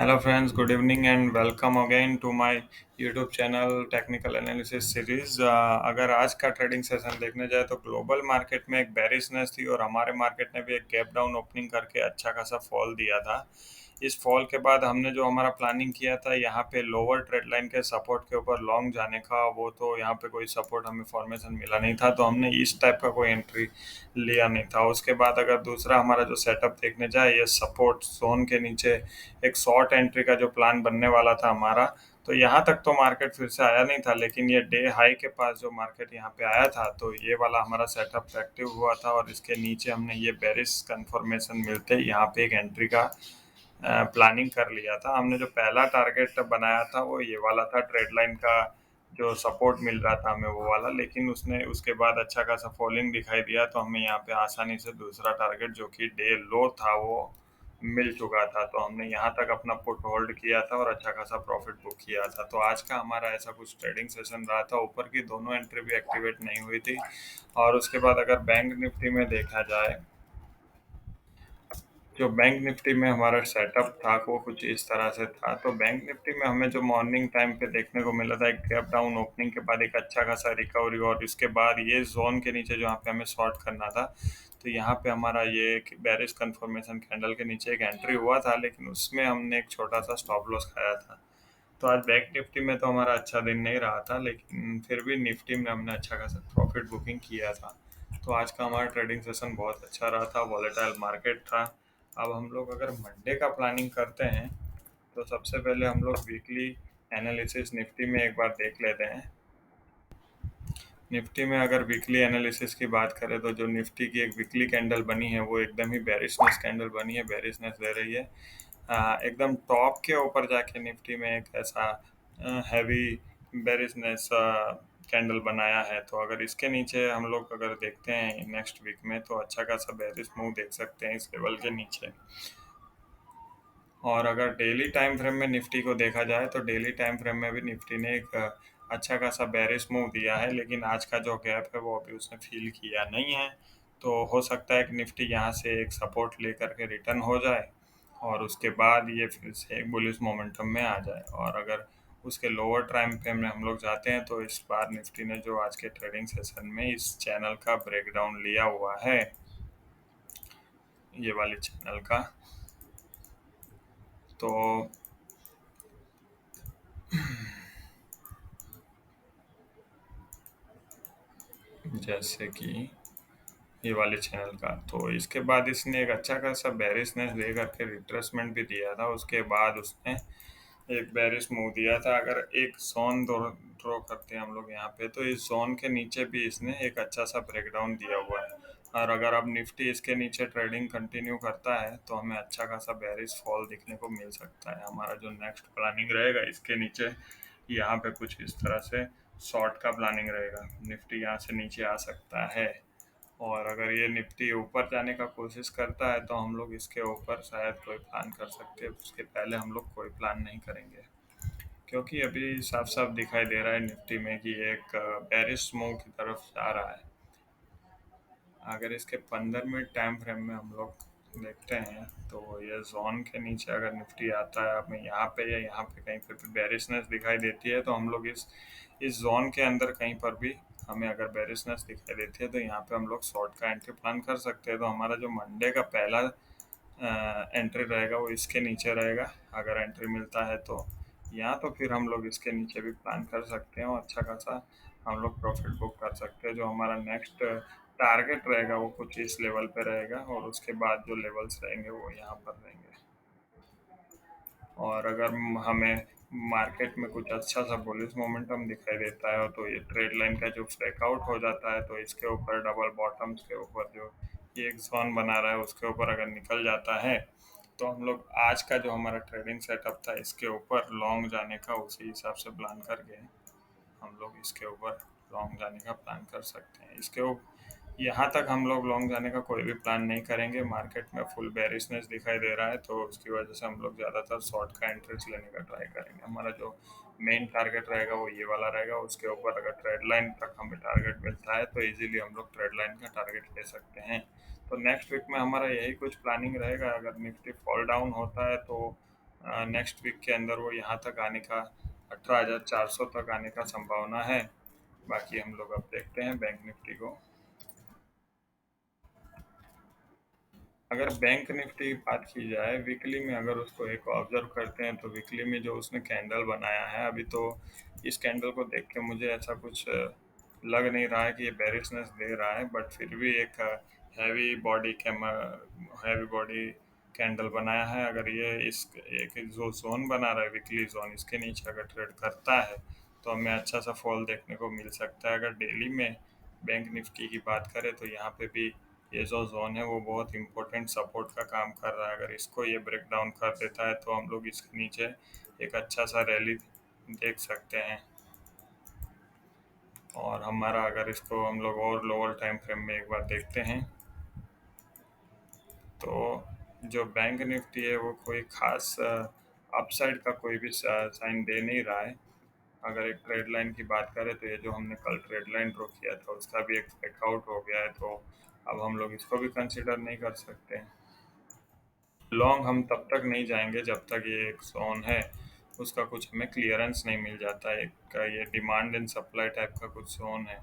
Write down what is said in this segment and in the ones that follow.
Hello friends, good evening and welcome again to my YouTube channel technical analysis series. अगर आज का trading session देखने जाए तो ग्लोबल मार्केट में एक बेरिशनेस थी और हमारे मार्केट ने भी एक गैप डाउन ओपनिंग करके अच्छा खासा फॉल दिया था। इस फॉल के बाद हमने जो हमारा प्लानिंग किया था यहाँ पे लोअर ट्रेड लाइन के सपोर्ट के ऊपर लॉन्ग जाने का, वो तो यहाँ पे कोई सपोर्ट हमें फॉर्मेशन मिला नहीं था, तो हमने इस टाइप का कोई एंट्री लिया नहीं था। उसके बाद अगर दूसरा हमारा जो सेटअप देखने जाए, ये सपोर्ट जोन के नीचे एक शॉर्ट एंट्री का जो प्लान बनने वाला था हमारा, तो यहाँ तक तो मार्केट फिर से आया नहीं था, लेकिन ये डे हाई के पास जो मार्केट यहाँ पे आया था, तो ये वाला हमारा सेटअप एक्टिव हुआ था और इसके नीचे हमने ये बेरिश कंफर्मेशन मिलते ही यहाँ पे एक एंट्री का प्लानिंग कर लिया था। हमने जो पहला टारगेट बनाया था वो ये वाला था, ट्रेड लाइन का जो सपोर्ट मिल रहा था हमें वो वाला, लेकिन उसने उसके बाद अच्छा खासा फॉलिंग दिखाई दिया, तो हमें यहाँ पे आसानी से दूसरा टारगेट जो कि डे लो था वो मिल चुका था, तो हमने यहाँ तक अपना पुट होल्ड किया था और अच्छा खासा प्रॉफिट बुक किया था। तो आज का हमारा ऐसा कुछ ट्रेडिंग सेशन रहा था। ऊपर की दोनों एंट्री भी एक्टिवेट नहीं हुई थी। और उसके बाद अगर बैंक निफ्टी में देखा जाए, जो बैंक निफ्टी में हमारा सेटअप था वो कुछ इस तरह से था। तो बैंक निफ्टी में हमें जो मॉर्निंग टाइम पे देखने को मिला था, एक गैप डाउन ओपनिंग के बाद एक अच्छा खासा रिकवरी, और इसके बाद ये जोन के नीचे जो यहाँ पे हमें शॉर्ट करना था, तो यहाँ पे हमारा ये बेरिश कंफर्मेशन कैंडल के नीचे एक एंट्री हुआ था, लेकिन उसमें हमने एक छोटा सा स्टॉप लॉस खाया था। तो आज बैंक निफ्टी में तो हमारा अच्छा दिन नहीं रहा था, लेकिन फिर भी निफ्टी में हमने अच्छा खासा प्रॉफिट बुकिंग किया था। तो आज का हमारा ट्रेडिंग सेशन बहुत अच्छा रहा था, वॉलेटाइल मार्केट था। अब हम लोग अगर मंडे का प्लानिंग करते हैं, तो सबसे पहले हम लोग वीकली एनालिसिस निफ्टी में एक बार देख लेते हैं। निफ्टी में अगर वीकली एनालिसिस की बात करें, तो जो निफ्टी की एक वीकली कैंडल बनी है वो एकदम ही बेरिशनेस कैंडल बनी है, बेरिशनेस दे रही है। एकदम टॉप के ऊपर जाके निफ्टी में एक ऐसा हैवी बेरिशनेस कैंडल बनाया है। तो अगर इसके नीचे हम लोग अगर देखते हैं नेक्स्ट वीक में, तो अच्छा खासा बेरिश मूव देख सकते हैं इस लेवल के नीचे। और अगर डेली टाइम फ्रेम में निफ्टी को देखा जाए, तो डेली टाइम फ्रेम में भी निफ्टी ने एक अच्छा खासा बेरिश मूव दिया है, लेकिन आज का जो गैप है वो अभी उसने फील किया नहीं है। तो हो सकता है कि निफ्टी यहाँ से एक सपोर्ट लेकर के रिटर्न हो जाए और उसके बाद ये फिर से एक बुलिश मोमेंटम में आ जाए। और अगर उसके लोअर टाइम फ्रेम में हम लोग जाते हैं, तो इस बार निफ्टी ने जो आज के ट्रेडिंग सेशन में इस चैनल का ब्रेकडाउन लिया हुआ है, ये वाले चैनल का, तो जैसे कि ये वाले चैनल का, तो इसके बाद इसने एक अच्छा खासा बेरिशनेस दे करके रिट्रेसमेंट भी दिया था। उसके बाद उसने एक बेरिश मूव दिया था। अगर एक जोन ड्रॉ करते हैं हम लोग यहाँ पे, तो इस जोन के नीचे भी इसने एक अच्छा सा ब्रेकडाउन दिया हुआ है। और अगर अब निफ्टी इसके नीचे ट्रेडिंग कंटिन्यू करता है, तो हमें अच्छा खासा बेरिश फॉल दिखने को मिल सकता है। हमारा जो नेक्स्ट प्लानिंग रहेगा इसके नीचे, यहाँ पे कुछ इस तरह से शॉर्ट का प्लानिंग रहेगा। निफ्टी यहाँ से नीचे आ सकता है, और अगर ये निफ्टी ऊपर जाने का कोशिश करता है, तो हम लोग इसके ऊपर शायद कोई प्लान कर सकते हैं। उसके पहले हम लोग कोई प्लान नहीं करेंगे, क्योंकि अभी साफ साफ दिखाई दे रहा है निफ्टी में कि एक बेरिश मूव की तरफ जा रहा है। अगर इसके 15 मिनट टाइम फ्रेम में हम लोग देखते हैं, तो ये जोन के नीचे अगर निफ्टी आता है, हमें यहाँ पे या यहाँ पे कहीं पे भी बेरिशनेस दिखाई देती है, तो हम लोग इस जोन के अंदर कहीं पर भी हमें अगर बेरिशनेस दिखाई देती है, तो यहाँ पे हम लोग शॉर्ट का एंट्री प्लान कर सकते हैं। तो हमारा जो मंडे का पहला एंट्री रहेगा वो इसके नीचे रहेगा। अगर एंट्री मिलता है तो यहाँ, तो फिर हम लोग इसके नीचे भी प्लान कर सकते हैं और अच्छा खासा हम लोग प्रॉफिट बुक कर सकते हैं। जो हमारा नेक्स्ट टारगेट रहेगा वो कुछ इस लेवल पे रहेगा, और उसके बाद जो लेवल्स रहेंगे वो यहाँ पर रहेंगे। और अगर हमें मार्केट में कुछ अच्छा सा बुलिश मोमेंटम दिखाई देता है, तो ये ट्रेड लाइन का जो ब्रेकआउट हो जाता है, तो इसके ऊपर डबल बॉटम्स के ऊपर जो ये एक जोन बना रहा है उसके ऊपर अगर निकल जाता है, तो हम लोग आज का जो हमारा ट्रेडिंग सेटअप था इसके ऊपर लॉन्ग जाने का उसी हिसाब से प्लान करके हम लोग इसके ऊपर लॉन्ग जाने का प्लान कर सकते हैं। इसके यहाँ तक हम लोग लॉन्ग जाने का कोई भी प्लान नहीं करेंगे। मार्केट में फुल बेरिशनेस दिखाई दे रहा है, तो उसकी वजह से हम लोग ज़्यादातर शॉर्ट का इंटरेस्ट लेने का ट्राई करेंगे। हमारा जो मेन टारगेट रहेगा वो ये वाला रहेगा। उसके ऊपर अगर ट्रेड लाइन तक हमें टारगेट मिलता है, तो इजीली हम लोग ट्रेड लाइन का टारगेट ले सकते हैं। तो नेक्स्ट वीक में हमारा यही कुछ प्लानिंग रहेगा। अगर निफ्टी फॉल डाउन होता है, तो नेक्स्ट वीक के अंदर वो यहाँ तक आने का 18,400 तक आने का संभावना है। बाकी हम लोग अब देखते हैं बैंक निफ्टी को। अगर बैंक निफ्टी की बात की जाए वीकली में, अगर उसको एक ऑब्जर्व करते हैं तो वीकली में जो उसने कैंडल बनाया है अभी, तो इस कैंडल को देख के मुझे ऐसा कुछ लग नहीं रहा है कि ये बेरिशनेस दे रहा है, बट फिर भी एक heavy body heavy body candle बनाया है। अगर ये इस एक जो जोन बना रहा है वीकली जोन, इसके नीचे अगर ट्रेड करता है तो हमें अच्छा सा फॉल देखने को मिल सकता है। अगर डेली में बैंक निफ्टी की बात करें तो यहाँ पे भी ये जो जोन है वो बहुत इंपॉर्टेंट सपोर्ट का काम कर रहा है। अगर इसको ये ब्रेक डाउन कर देता है तो हम लोग इसके नीचे एक अच्छा सा रैली देख सकते हैं। और हमारा अगर इसको हम लोग और लोअर टाइम फ्रेम में एक बार देखते हैं तो जो बैंक निफ्टी है वो कोई खास अपसाइड का कोई भी साइन दे नहीं रहा है। अगर एक ट्रेड लाइन की बात करें तो ये जो हमने कल ट्रेड लाइन ड्रॉ किया था उसका भी एक ब्रेकआउट हो गया है, तो अब हम लोग इसको भी कंसिडर नहीं कर सकते हैं। लॉन्ग हम तब तक नहीं जाएंगे जब तक ये एक जोन है उसका कुछ हमें क्लियरेंस नहीं मिल जाता है। एक ये डिमांड एंड सप्लाई टाइप का कुछ जोन है।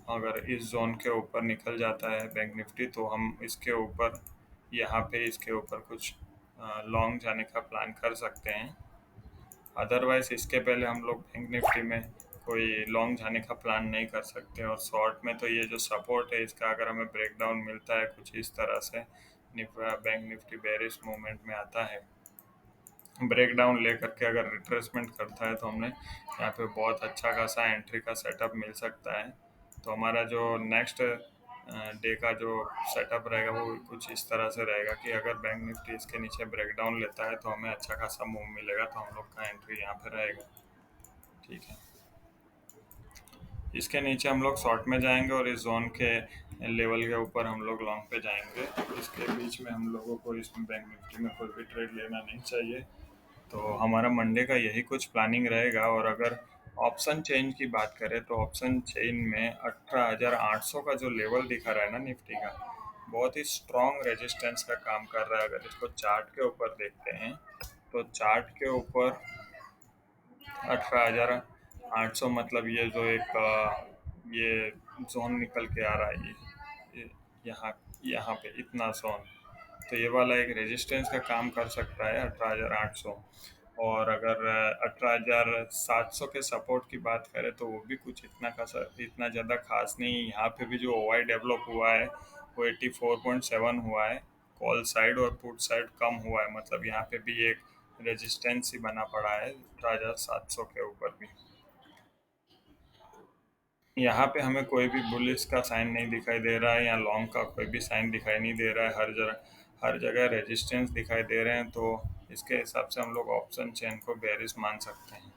अगर इस जोन के ऊपर निकल जाता है बैंक निफ्टी तो हम इसके ऊपर यहाँ पे इसके ऊपर कुछ लॉन्ग जाने का प्लान कर सकते हैं। अदरवाइज इसके पहले हम लोग बैंक निफ्टी में कोई लॉन्ग जाने का प्लान नहीं कर सकते। और शॉर्ट में तो ये जो सपोर्ट है इसका अगर हमें ब्रेकडाउन मिलता है कुछ इस तरह से, बैंक निफ्टी बेरिश मूवमेंट में आता है, ब्रेक डाउन ले करके अगर रिट्रेसमेंट करता है तो हमने यहाँ पे बहुत अच्छा खासा एंट्री का सेटअप मिल सकता है। तो हमारा जो नेक्स्ट डे का जो सेटअप रहेगा वो कुछ इस तरह से रहेगा कि अगर बैंक निफ्टी इसके नीचे ब्रेक डाउन लेता है तो हमें अच्छा खासा मूव मिलेगा, तो हम लोग का एंट्री यहाँ पे रहेगा। ठीक है, इसके नीचे हम लोग शॉर्ट में जाएंगे और इस जोन के लेवल के ऊपर हम लोग लॉन्ग पे जाएंगे। इसके बीच में हम लोगों को इसमें बैंक निफ्टी में कोई भी ट्रेड लेना नहीं चाहिए। तो हमारा मंडे का यही कुछ प्लानिंग रहेगा। और अगर ऑप्शन चेन की बात करें तो ऑप्शन चेन में 18,800 का जो लेवल दिखा रहा है ना निफ्टी का, बहुत ही स्ट्रॉन्ग रेजिस्टेंस का काम कर रहा है। अगर इसको चार्ट के ऊपर देखते हैं तो चार्ट के ऊपर 18,800 मतलब ये जो एक ये जोन निकल के आ रहा है, ये यहाँ यहाँ पे इतना जोन, तो ये वाला एक रेजिस्टेंस का काम कर सकता है 18,800। और अगर 18,700 के सपोर्ट की बात करें तो वो भी कुछ इतना ज़्यादा खास नहीं। यहाँ पे भी जो ओवाई डेवलप हुआ है वो 84.7 हुआ है। कॉल साइड और पुट साइड कम हुआ है, मतलब यहाँ पे भी एक रेजिस्टेंस ही बना पड़ा है 18,700 के ऊपर भी। यहाँ पे हमें कोई भी बुलिश का साइन नहीं दिखाई दे रहा है या लॉन्ग का कोई भी साइन दिखाई नहीं दे रहा है। हर जगह रेजिस्टेंस दिखाई दे रहे हैं, तो इसके हिसाब से हम लोग ऑप्शन चेन को बेरिश मान सकते हैं।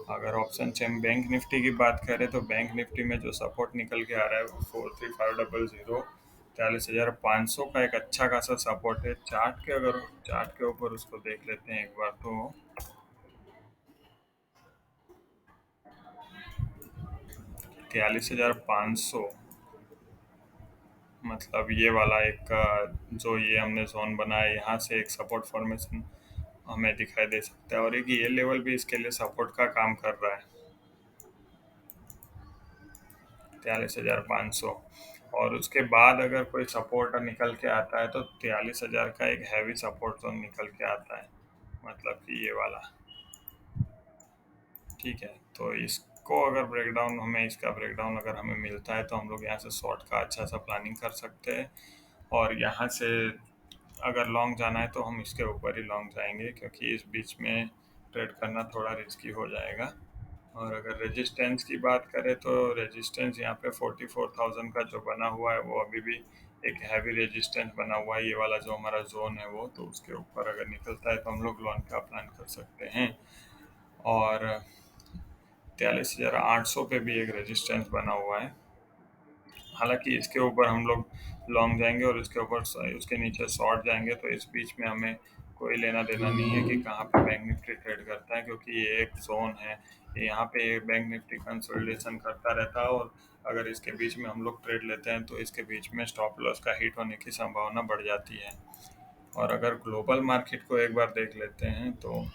अगर ऑप्शन चेन बैंक निफ्टी की बात करें तो बैंक निफ्टी में जो सपोर्ट निकल के आ रहा है वो 43500, 43,500 का एक अच्छा खासा सपोर्ट है। चार्ट के ऊपर उसको देख लेते हैं एक बार, तो 43,500 मतलब ये वाला एक जो ये हमने जोन बनाया यहाँ से एक सपोर्ट फॉर्मेशन हमें दिखाई दे सकता है। और एक ये लेवल भी इसके लिए सपोर्ट का काम कर रहा है, 43,500। और उसके बाद अगर कोई सपोर्ट निकल के आता है तो 43,000 का एक हैवी सपोर्ट जोन निकल के आता है, मतलब कि ये वाला। ठीक है, तो इसको अगर ब्रेकडाउन हमें इसका ब्रेकडाउन अगर हमें मिलता है तो हम लोग यहाँ से शॉर्ट का अच्छा सा प्लानिंग कर सकते हैं। और यहाँ से अगर लॉन्ग जाना है तो हम इसके ऊपर ही लॉन्ग जाएंगे, क्योंकि इस बीच में ट्रेड करना थोड़ा रिस्की हो जाएगा। और अगर रेजिस्टेंस की बात करें तो रेजिस्टेंस यहाँ पे 44,000 का जो बना हुआ है वो अभी भी एक हैवी रेजिस्टेंस बना हुआ है। ये वाला जो हमारा जोन है वो, तो उसके ऊपर अगर निकलता है तो हम लोग लॉन्ग का प्लान कर सकते हैं। और 43,800 पे भी एक रेजिस्टेंस बना हुआ है। हालांकि इसके ऊपर हम लोग लॉन्ग जाएंगे और इसके ऊपर उसके नीचे शॉर्ट जाएंगे, तो इस बीच में हमें कोई लेना देना नहीं है कि कहाँ पे बैंक निफ्टी ट्रेड करता है, क्योंकि ये एक जोन है। यहाँ पे बैंक निफ्टी कंसोलिडेशन करता रहता है और अगर इसके बीच में हम लोग ट्रेड लेते हैं तो इसके बीच में स्टॉप लॉस का हिट होने की संभावना बढ़ जाती है। और अगर ग्लोबल मार्केट को एक बार देख लेते हैं तो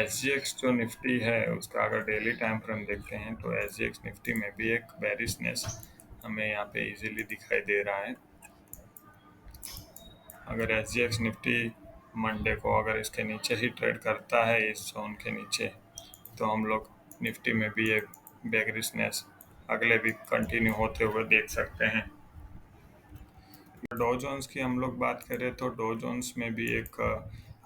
SGX जो निफ्टी है उसका अगर डेली टाइम फ्रेम देखते हैं तो SGX निफ्टी में भी एक बेरिशनेस हमें यहाँ पे इजीली दिखाई दे रहा है। अगर SGX निफ्टी मंडे को अगर इसके नीचे ही ट्रेड करता है इस जोन के नीचे, तो हम लोग निफ्टी में भी एक बेरिशनेस अगले वीक कंटिन्यू होते हुए देख सकते हैं। डो जोन्स की हम लोग बात करें तो डो जोन्स में भी एक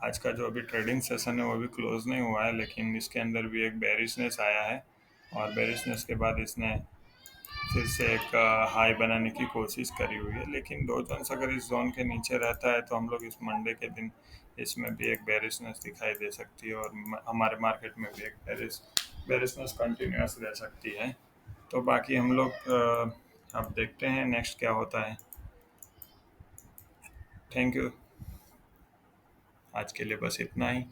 आज का जो अभी ट्रेडिंग सेशन है वो भी क्लोज नहीं हुआ है, लेकिन इसके अंदर भी एक बेरिशनेस आया है और बेरिशनेस के बाद इसने फिर से एक हाई बनाने की कोशिश करी हुई है। लेकिन डो जोन्स अगर इस जोन के नीचे रहता है तो हम लोग इस मंडे के दिन इसमें भी एक बेरिशनेस दिखाई दे सकती है और हमारे मार्केट में भी एक बेरिशनेस कंटिन्यूस रह सकती है। तो बाकी हम लोग अब देखते हैं नेक्स्ट क्या होता है। Thank you. आज के लिए बस इतना ही।